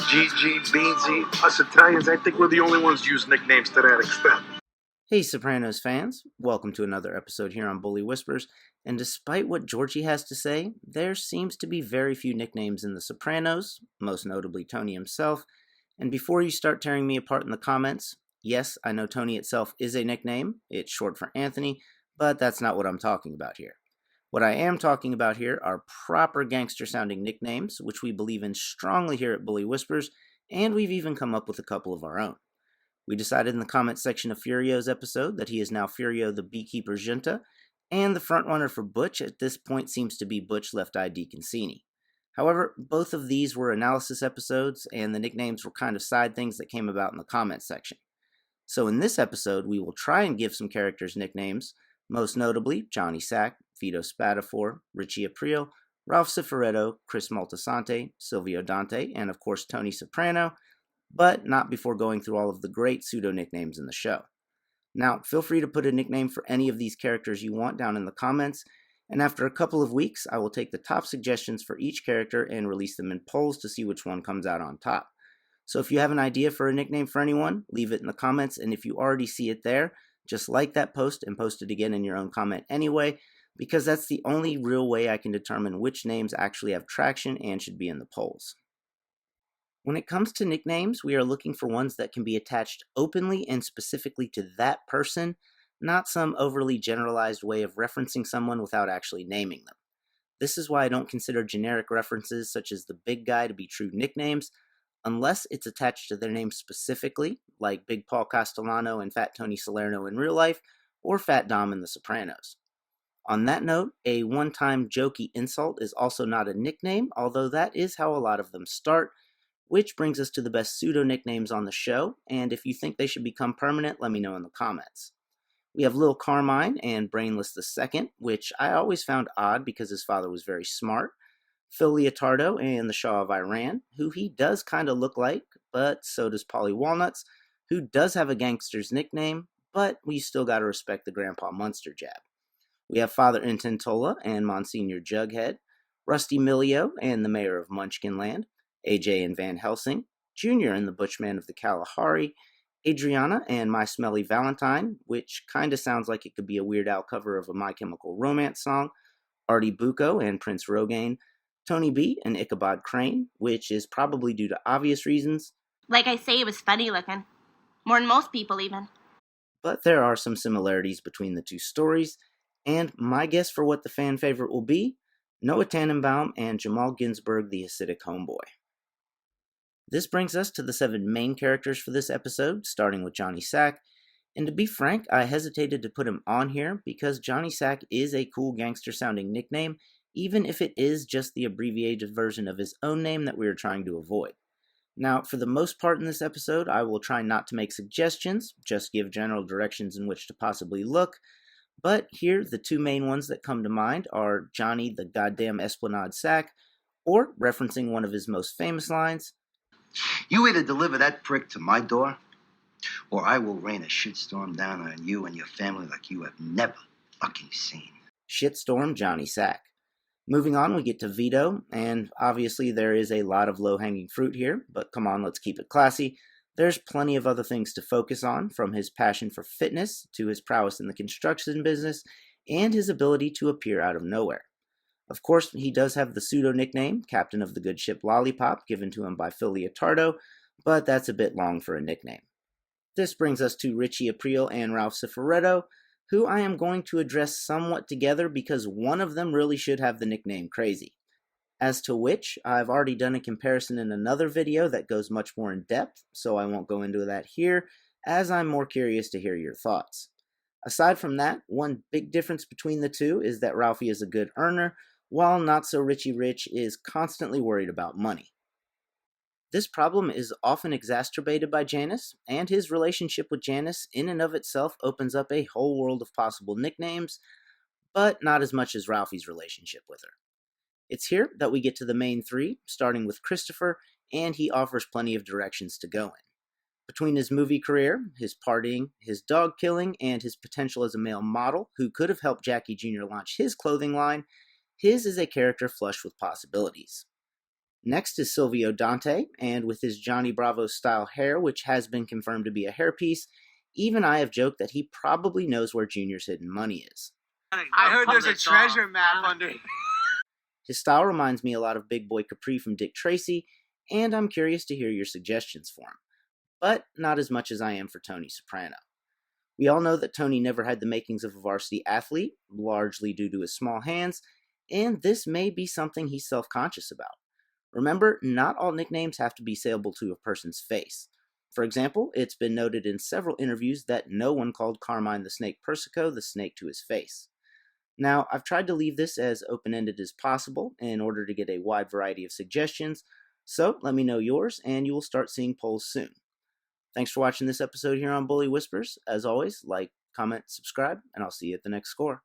Gigi, Beansy, us Italians, I think we're the only ones who use nicknames to that extent. Hey Sopranos fans, welcome to another episode here on Bully Whispers, and despite what Georgie has to say, there seems to be very few nicknames in The Sopranos, most notably Tony himself, and before you start tearing me apart in the comments, yes, I know Tony itself is a nickname, it's short for Anthony, but that's not what I'm talking about here. What I am talking about here are proper gangster-sounding nicknames, which we believe in strongly here at Bully Whispers, and we've even come up with a couple of our own. We decided in the comment section of Furio's episode that he is now Furio the Beekeeper Junta, and the frontrunner for Butch at this point seems to be Butch Left Eye DeConcini. However, both of these were analysis episodes, and the nicknames were kind of side things that came about in the comment section. So in this episode, we will try and give some characters nicknames, most notably Johnny Sack, Vito Spatafor, Richie Aprile, Ralph Cifaretto, Chris Moltisanti, Silvio Dante, and of course Tony Soprano, but not before going through all of the great pseudo nicknames in the show. Now, feel free to put a nickname for any of these characters you want down in the comments, and after a couple of weeks, I will take the top suggestions for each character and release them in polls to see which one comes out on top. So if you have an idea for a nickname for anyone, leave it in the comments, and if you already see it there, just like that post and post it again in your own comment anyway, because that's the only real way I can determine which names actually have traction and should be in the polls. When it comes to nicknames, we are looking for ones that can be attached openly and specifically to that person, not some overly generalized way of referencing someone without actually naming them. This is why I don't consider generic references such as the big guy to be true nicknames, unless it's attached to their name specifically, like Big Paul Castellano and Fat Tony Salerno in real life, or Fat Dom in The Sopranos. On that note, a one-time jokey insult is also not a nickname, although that is how a lot of them start, which brings us to the best pseudo nicknames on the show, and if you think they should become permanent, let me know in the comments. We have Lil Carmine and Brainless II, which I always found odd because his father was very smart. Phil Leotardo and the Shah of Iran, who he does kind of look like, but so does Paulie Walnuts, who does have a gangster's nickname, but we still gotta respect the Grandpa Munster jab. We have Father Intentola and Monsignor Jughead, Rusty Millio and the Mayor of Munchkinland, AJ and Van Helsing, Junior and the Butchman of the Kalahari, Adriana and My Smelly Valentine, which kinda sounds like it could be a Weird Al cover of a My Chemical Romance song, Artie Bucco and Prince Rogaine, Tony B and Ichabod Crane, which is probably due to obvious reasons. Like I say, it was funny looking. More than most people even. But there are some similarities between the two stories, and my guess for what the fan favorite will be, Noah Tannenbaum and Jamal Ginsburg, the Hasidic homeboy. This brings us to the 7 main characters for this episode, starting with Johnny Sack, and to be frank, I hesitated to put him on here because Johnny Sack is a cool gangster-sounding nickname, even if it is just the abbreviated version of his own name that we are trying to avoid. Now, for the most part in this episode, I will try not to make suggestions, just give general directions in which to possibly look, but here, the 2 main ones that come to mind are Johnny the Goddamn Esplanade Sack, or referencing one of his most famous lines, "You either deliver that prick to my door, or I will rain a shitstorm down on you and your family like you have never fucking seen." Shitstorm Johnny Sack. Moving on, we get to Vito, and obviously there is a lot of low-hanging fruit here, but come on, let's keep it classy. There's plenty of other things to focus on, from his passion for fitness to his prowess in the construction business and his ability to appear out of nowhere. Of course, he does have the pseudo nickname, Captain of the Good Ship Lollipop, given to him by Phil Leotardo, but that's a bit long for a nickname. This brings us to Richie Aprile and Ralph Cifaretto, who I am going to address somewhat together because one of them really should have the nickname Crazy. As to which, I've already done a comparison in another video that goes much more in depth, so I won't go into that here, as I'm more curious to hear your thoughts. Aside from that, one big difference between the two is that Ralphie is a good earner, while not so Richie Rich is constantly worried about money. This problem is often exacerbated by Janice, and his relationship with Janice in and of itself opens up a whole world of possible nicknames, but not as much as Ralphie's relationship with her. It's here that we get to the main 3, starting with Christopher, and he offers plenty of directions to go in. Between his movie career, his partying, his dog killing, and his potential as a male model who could have helped Jackie Jr. launch his clothing line, his is a character flush with possibilities. Next is Silvio Dante, and with his Johnny Bravo style hair, which has been confirmed to be a hairpiece, even I have joked that he probably knows where Junior's hidden money is. I heard there's a treasure map under here. His style reminds me a lot of Big Boy Capri from Dick Tracy, and I'm curious to hear your suggestions for him, but not as much as I am for Tony Soprano. We all know that Tony never had the makings of a varsity athlete, largely due to his small hands, and this may be something he's self-conscious about. Remember, not all nicknames have to be sayable to a person's face. For example, it's been noted in several interviews that no one called Carmine the Snake Persico the snake to his face. Now, I've tried to leave this as open-ended as possible in order to get a wide variety of suggestions, so let me know yours and you will start seeing polls soon. Thanks for watching this episode here on Bully Whispers. As always, like, comment, subscribe, and I'll see you at the next score.